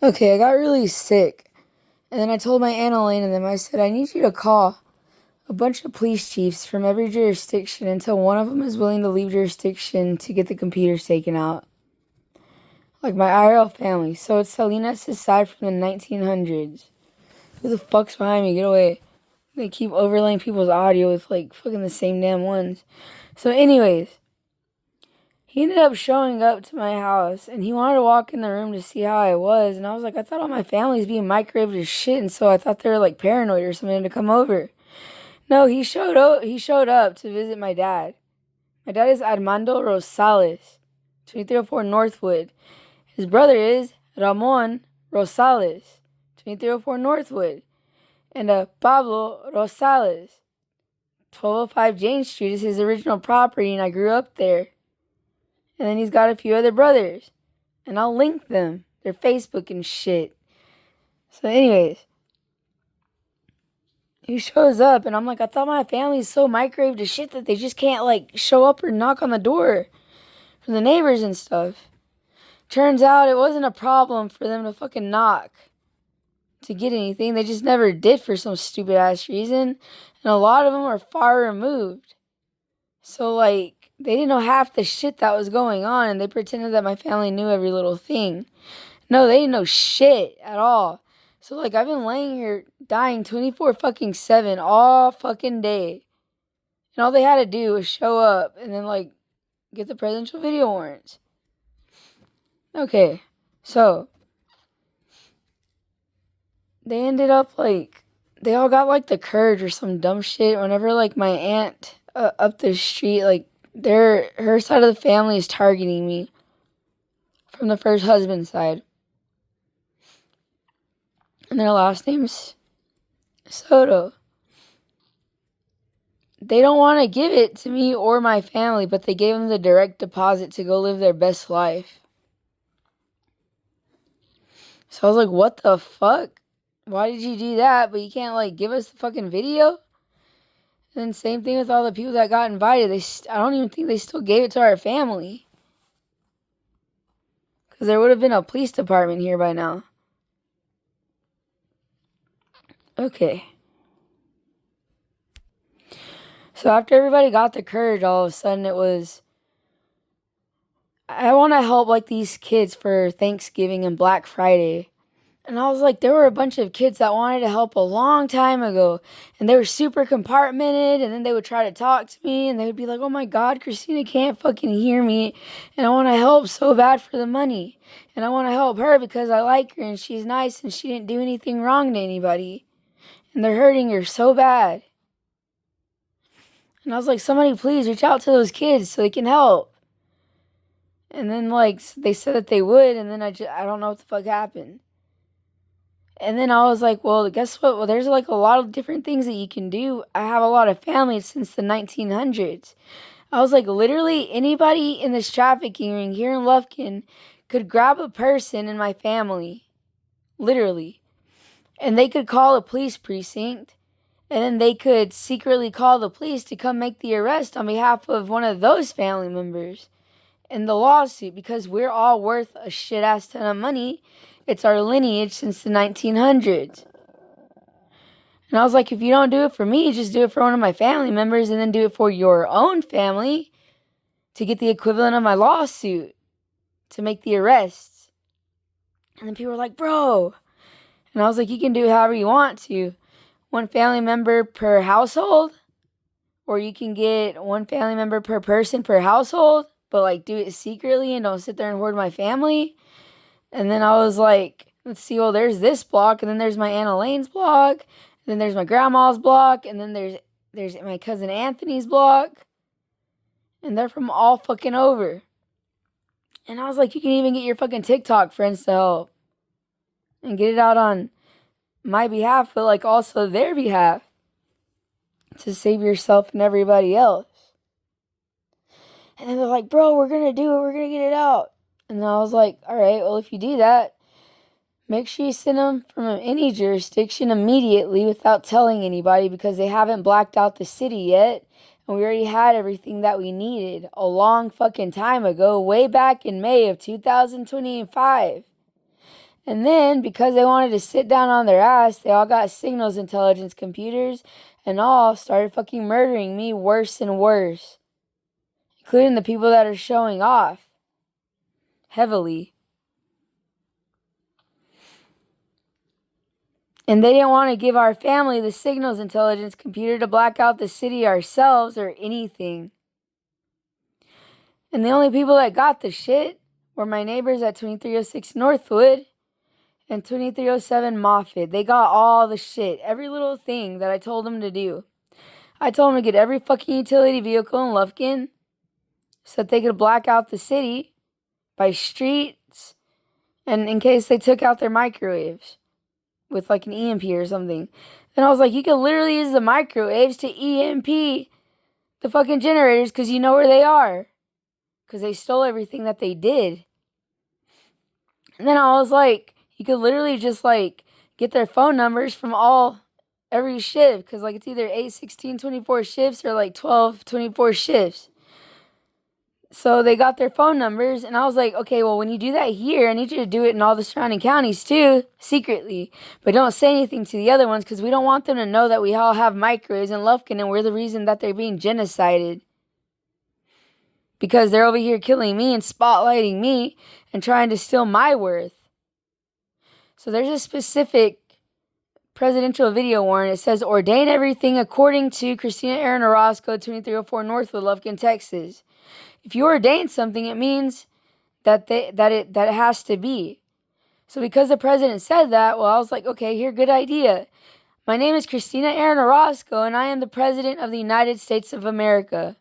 Okay, I got really sick. And then I told my Aunt Elaine and them, I said, I need you to call a bunch of police chiefs from every jurisdiction until one of them is willing to leave jurisdiction to get the computers taken out. Like my IRL family. So it's Salinas' side from the 1900s. Who the fuck's behind me? Get away. They keep overlaying people's audio with like fucking the same damn ones. So, anyways, he ended up showing up to my house and he wanted to walk in the room to see how I was. And I was like, I thought all my family's being microwaved as shit. And so I thought they were like paranoid or something to come over. No, he showed up to visit my dad. My dad is Armando Rosales, 2304 Northwood. His brother is Ramon Rosales, 2304 Northwood. And Pablo Rosales, 1205 Jane Street is his original property, and I grew up there. And then he's got a few other brothers. And I'll link them. Their Facebook and shit. So anyways, he shows up and I'm like, I thought my family's so microwaved to shit that they just can't like show up or knock on the door from the neighbors and stuff. Turns out it wasn't a problem for them to fucking knock to get anything. They just never did for some stupid ass reason. And a lot of them are far removed. So like they didn't know half the shit that was going on and they pretended that my family knew every little thing. No, they didn't know shit at all. So like I've been laying here dying 24 fucking 7 all fucking day. And all they had to do was show up and then like get the presidential video warrants. Okay. So they ended up like they all got like the courage or some dumb shit whenever like my aunt up the street like her side of the family is targeting me from the first husband's side. And their last name's Soto. They don't want to give it to me or my family, but they gave them the direct deposit to go live their best life. So I was like, what the fuck? Why did you do that? But you can't like give us the fucking video? And then same thing with all the people that got invited. I don't even think they still gave it to our family. Because there would have been a police department here by now. Okay. So after everybody got the courage, all of a sudden it was, I want to help like these kids for Thanksgiving and Black Friday. And I was like, there were a bunch of kids that wanted to help a long time ago. And they were super compartmented. And then they would try to talk to me. And they would be like, oh my God, Christina can't fucking hear me. And I want to help so bad for the money. And I want to help her because I like her and she's nice and she didn't do anything wrong to anybody. And they're hurting her so bad. And I was like, somebody please reach out to those kids so they can help. And then like they said that they would. And then I don't know what the fuck happened. And then I was like, well, guess what? Well, there's like a lot of different things that you can do. I have a lot of family since the 1900s. I was like, literally anybody in this trafficking ring here in Lufkin could grab a person in my family. Literally. And they could call a police precinct. And then they could secretly call the police to come make the arrest on behalf of one of those family members in the lawsuit because we're all worth a shit ass ton of money. It's our lineage since the 1900s. And I was like, if you don't do it for me, just do it for one of my family members and then do it for your own family to get the equivalent of my lawsuit to make the arrests. And then people were like, bro. And I was like, you can do it however you want to. One family member per household. Or you can get one family member per person per household. But like do it secretly and don't sit there and hoard my family. And then I was like, let's see, well, there's this block, and then there's my Aunt Elaine's block, and then there's my grandma's block, and then there's my cousin Anthony's block, and they're from all fucking over. And I was like, you can even get your fucking TikTok friends to help and get it out on my behalf, but like also their behalf to save yourself and everybody else. And then they're like, bro, we're gonna do it, we're gonna get it out. And I was like, all right, well, if you do that, make sure you send them from any jurisdiction immediately without telling anybody because they haven't blacked out the city yet. And we already had everything that we needed a long fucking time ago, way back in May of 2025. And then, because they wanted to sit down on their ass, they all got signals intelligence computers and all started fucking murdering me worse and worse, including the people that are showing off heavily. And they didn't want to give our family the signals intelligence computer to black out the city ourselves or anything. And the only people that got the shit were my neighbors at 2306 Northwood and 2307 Moffett. They got all the shit, every little thing that I told them to do. I told them to get every fucking utility vehicle in Lufkin so that they could black out the city by streets and in case they took out their microwaves with like an EMP or something. Then I was like, you can literally use the microwaves to EMP the fucking generators because you know where they are. Because they stole everything that they did. And then I was like, you could literally just like get their phone numbers from every shift. Because like it's either 8, 16, 24 shifts or like 12, 24 shifts. So they got their phone numbers. And I was like, okay, well, when you do that here, I need you to do it in all the surrounding counties too, secretly. But don't say anything to the other ones because we don't want them to know that we all have microwaves in Lufkin and we're the reason that they're being genocided. Because they're over here killing me and spotlighting me and trying to steal my worth. So there's a specific presidential video warrant. It says, ordain everything according to Christina Aaron Orozco, 2304 Northwood, Lufkin, Texas. If you ordain something, it means that it has to be. So because the president said that, well, I was like, okay, here, good idea. My name is Christina Aaron Orozco, and I am the President of the United States of America.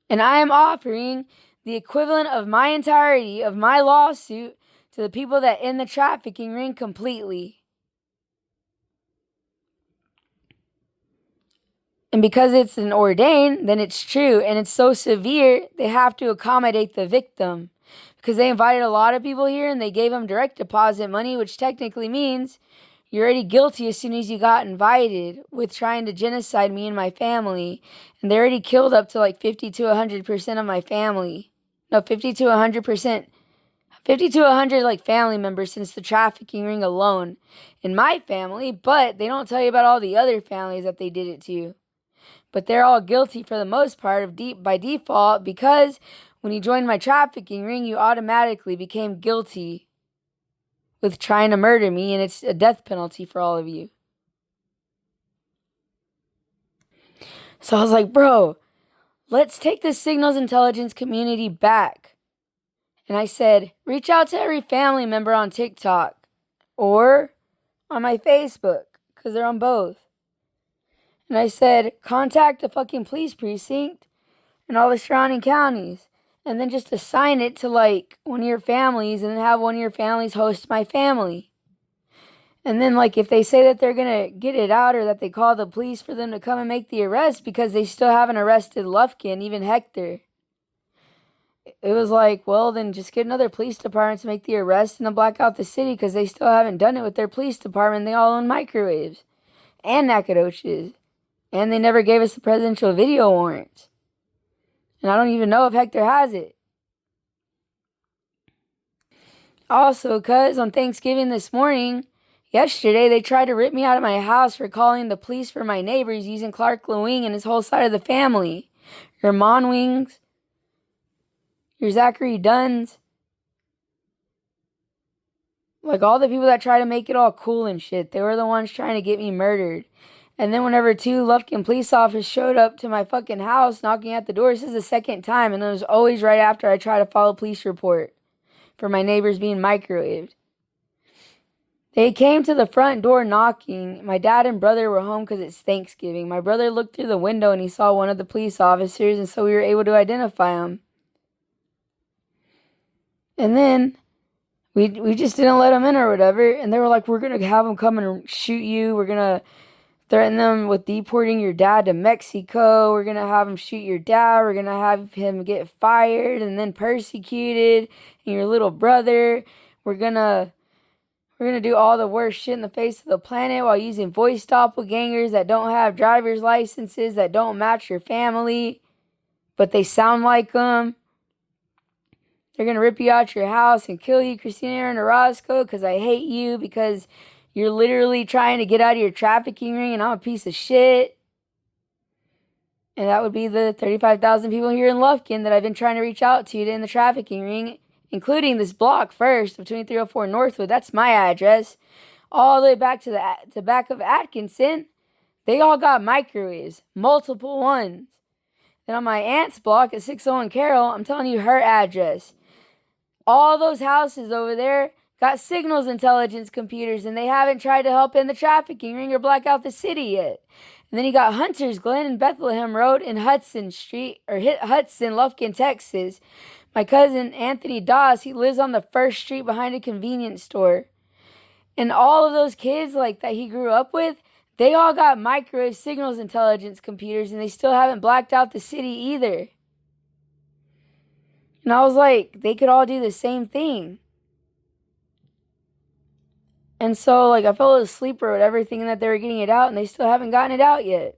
And I am offering the equivalent of my entirety of my lawsuit to the people that end the trafficking ring completely. And because it's an ordained, then it's true. And it's so severe, they have to accommodate the victim. Because they invited a lot of people here and they gave them direct deposit money, which technically means you're already guilty as soon as you got invited with trying to genocide me and my family. And they already killed up to like 50 to 100% of my family. No, 50 to 100%. 50 to 100 like family members since the trafficking ring alone in my family. But they don't tell you about all the other families that they did it to. But they're all guilty for the most part by default because when you joined my trafficking ring, you automatically became guilty with trying to murder me, and it's a death penalty for all of you. So I was like, bro, let's take the signals intelligence community back. And I said, reach out to every family member on TikTok or on my Facebook, because they're on both. And I said, contact the fucking police precinct and all the surrounding counties. And then just assign it to like one of your families and then have one of your families host my family. And then like if they say that they're going to get it out or that they call the police for them to come and make the arrest because they still haven't arrested Lufkin, even Hector. It was like, well, then just get another police department to make the arrest and then black out the city because they still haven't done it with their police department. They all own microwaves and Nacogdoches. And they never gave us the presidential video warrant. And I don't even know if Hector has it. Also, cuz on Thanksgiving yesterday, they tried to rip me out of my house for calling the police for my neighbors using Clark Lewing and his whole side of the family. Your Mon Wings, your Zachary Duns. Like all the people that try to make it all cool and shit. They were the ones trying to get me murdered. And then whenever 2 Lufkin police officers showed up to my fucking house knocking at the door, this is the second time, and it was always right after I tried to file a police report for my neighbors being microwaved. They came to the front door knocking. My dad and brother were home because it's Thanksgiving. My brother looked through the window and he saw one of the police officers, and so we were able to identify him. And then we just didn't let him in or whatever, and they were like, we're going to have him come and shoot you. We're going to threaten them with deporting your dad to Mexico. We're going to have him shoot your dad. We're going to have him get fired and then persecuted. And your little brother. We're going to do all the worst shit in the face of the planet while using voice doppelgangers that don't have driver's licenses, that don't match your family, but they sound like them. They're going to rip you out your house and kill you, Christina Aaron Orozco, because I hate you, because you're literally trying to get out of your trafficking ring and I'm a piece of shit. And that would be the 35,000 people here in Lufkin that I've been trying to reach out to in the trafficking ring, including this block first between 304 Northwood. That's my address. All the way back to the back of Atkinson. They all got microwaves, multiple ones. Then on my aunt's block at 601 Carroll, I'm telling you her address. All those houses over there got signals intelligence computers, and they haven't tried to help in the trafficking ring or black out the city yet. And then you got Hunter's Glen and Bethlehem Road in Hudson Street, or Hudson, Lufkin, Texas. My cousin Anthony Doss, he lives on the first street behind a convenience store. And all of those kids like that he grew up with, they all got microwave signals intelligence computers, and they still haven't blacked out the city either. And I was like, they could all do the same thing. And so, like, I fell asleep or whatever, thinking that they were getting it out, and they still haven't gotten it out yet.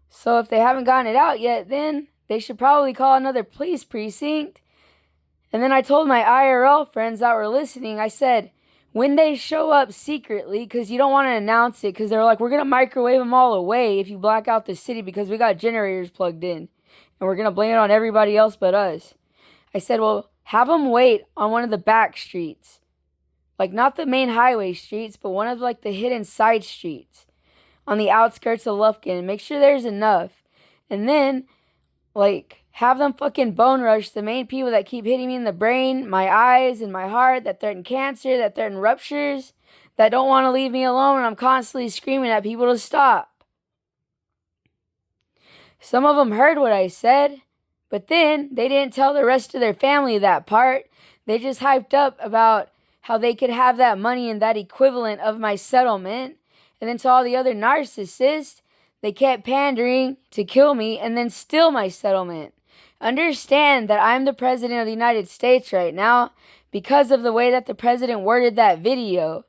So if they haven't gotten it out yet, then they should probably call another police precinct. And then I told my IRL friends that were listening, I said, when they show up secretly, because you don't want to announce it, because they're like, we're going to microwave them all away if you black out the city because we got generators plugged in. And we're going to blame it on everybody else but us. I said, well, have them wait on one of the back streets. Like, not the main highway streets, but one of, like, the hidden side streets on the outskirts of Lufkin. And make sure there's enough. And then, like, have them fucking bone rush the main people that keep hitting me in the brain, my eyes, and my heart, that threaten cancer, that threaten ruptures, that don't want to leave me alone, and I'm constantly screaming at people to stop. Some of them heard what I said, but then they didn't tell the rest of their family that part. They just hyped up about how they could have that money and that equivalent of my settlement. And then to all the other narcissists, they kept pandering to kill me and then steal my settlement. Understand that I'm the president of the United States right now because of the way that the president worded that video.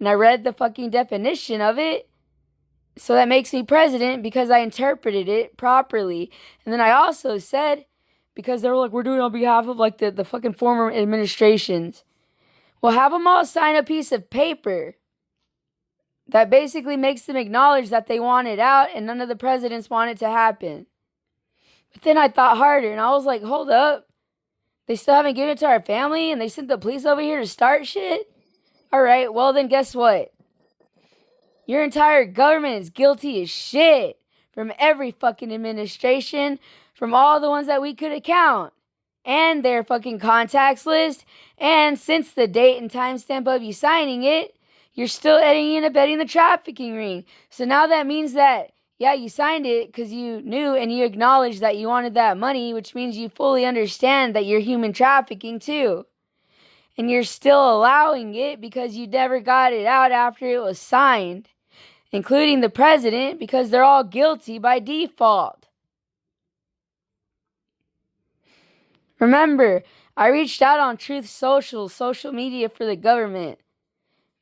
And I read the fucking definition of it. So that makes me president because I interpreted it properly. And then I also said, because they were like, we're doing it on behalf of like the fucking former administrations. Well, have them all sign a piece of paper that basically makes them acknowledge that they want it out and none of the presidents want it to happen. But then I thought harder and I was like, hold up. They still haven't given it to our family and they sent the police over here to start shit? All right, well then guess what? Your entire government is guilty as shit from every fucking administration, from all the ones that we could account. And their fucking contacts list, and since the date and timestamp of you signing it, you're still aiding and abetting the trafficking ring. So now that means that, yeah, you signed it because you knew and you acknowledged that you wanted that money, which means you fully understand that you're human trafficking too. And you're still allowing it because you never got it out after it was signed, including the president, because they're all guilty by default. Remember, I reached out on Truth social media for the government.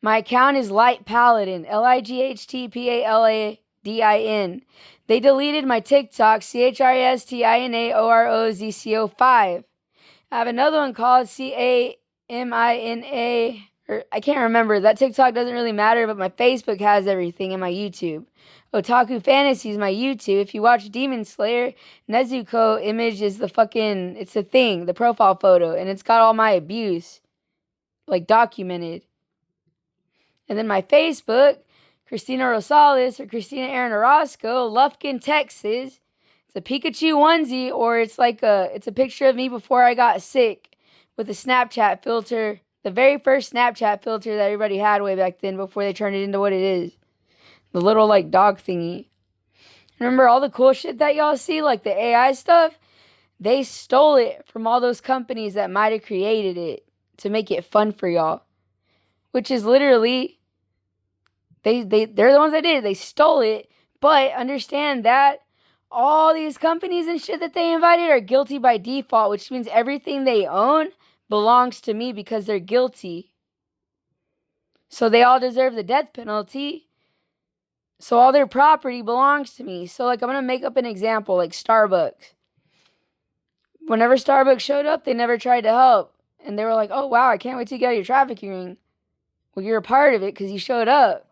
My account is Light Paladin, LIGHTPALADIN. They deleted my TikTok, CHRISTINAOROZCO5. I have another one called CAMINA, or I can't remember. That TikTok doesn't really matter, but my Facebook has everything and my YouTube. Otaku Fantasy is my YouTube. If you watch Demon Slayer, Nezuko image is it's a thing, the profile photo, and it's got all my abuse, like, documented. And then my Facebook, Christina Rosales or Christina Aaron Orozco, Lufkin, Texas. It's a Pikachu onesie, or it's a picture of me before I got sick with a Snapchat filter, the very first Snapchat filter that everybody had way back then before they turned it into what it is. The little, like, dog thingy. Remember all the cool shit that y'all see, like the AI stuff? They stole it from all those companies that might have created it to make it fun for y'all. Which is literally, they're the ones that did it. They stole it. But understand that all these companies and shit that they invited are guilty by default, which means everything they own belongs to me because they're guilty. So they all deserve the death penalty. So all their property belongs to me. So, like, I'm going to make up an example, like Starbucks. whenever Starbucks showed up, they never tried to help. And they were like, oh, wow, I can't wait to get out of your trafficking ring. Well, you're a part of it because you showed up.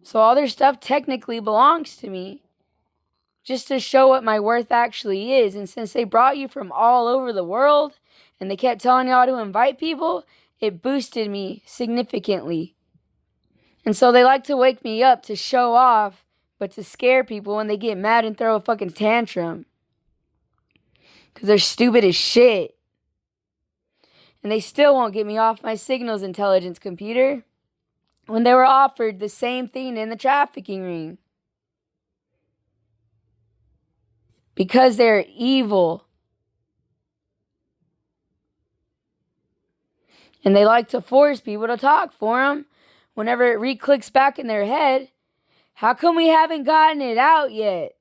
So all their stuff technically belongs to me. Just to show what my worth actually is. And since they brought you from all over the world and they kept telling y'all to invite people, it boosted me significantly. And so they like to wake me up to show off, but to scare people when they get mad and throw a fucking tantrum. Because they're stupid as shit. And they still won't get me off my signals intelligence computer when they were offered the same thing in the trafficking ring. Because they're evil. And they like to force people to talk for them whenever it re-clicks back in their head. How come we haven't gotten it out yet?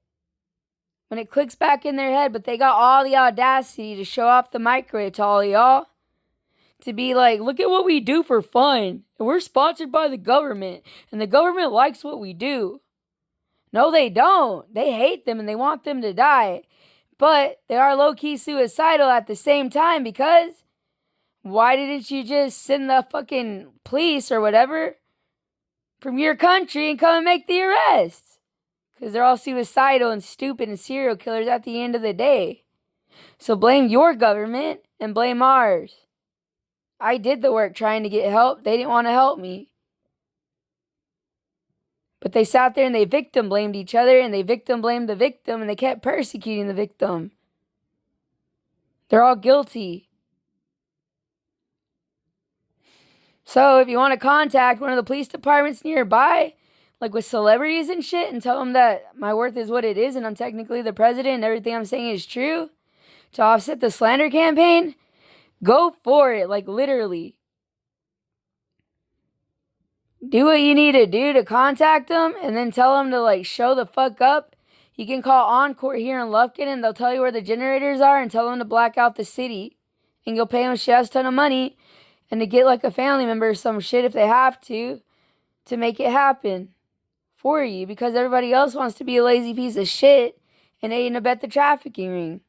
When it clicks back in their head, but they got all the audacity to show off the microwave to all of y'all. To be like, look at what we do for fun. And we're sponsored by the government. And the government likes what we do. No, they don't. They hate them and they want them to die. But they are low-key suicidal at the same time because why didn't you just send the fucking police or whatever from your country and come and make the arrests? Because they're all suicidal and stupid and serial killers at the end of the day. So blame your government and blame ours. I did the work trying to get help. They didn't want to help me. But they sat there and they victim blamed each other and they victim blamed the victim and they kept persecuting the victim. They're all guilty. So if you want to contact one of the police departments nearby, like with celebrities and shit, and tell them that my worth is what it is and I'm technically the president and everything I'm saying is true, to offset the slander campaign, go for it, like literally. Do what you need to do to contact them and then tell them to like show the fuck up. You can call Encore here in Lufkin and they'll tell you where the generators are and tell them to black out the city. And you'll pay them a shit ton of money and to get like a family member or some shit if they have to make it happen for you because everybody else wants to be a lazy piece of shit and aid and abet the trafficking ring.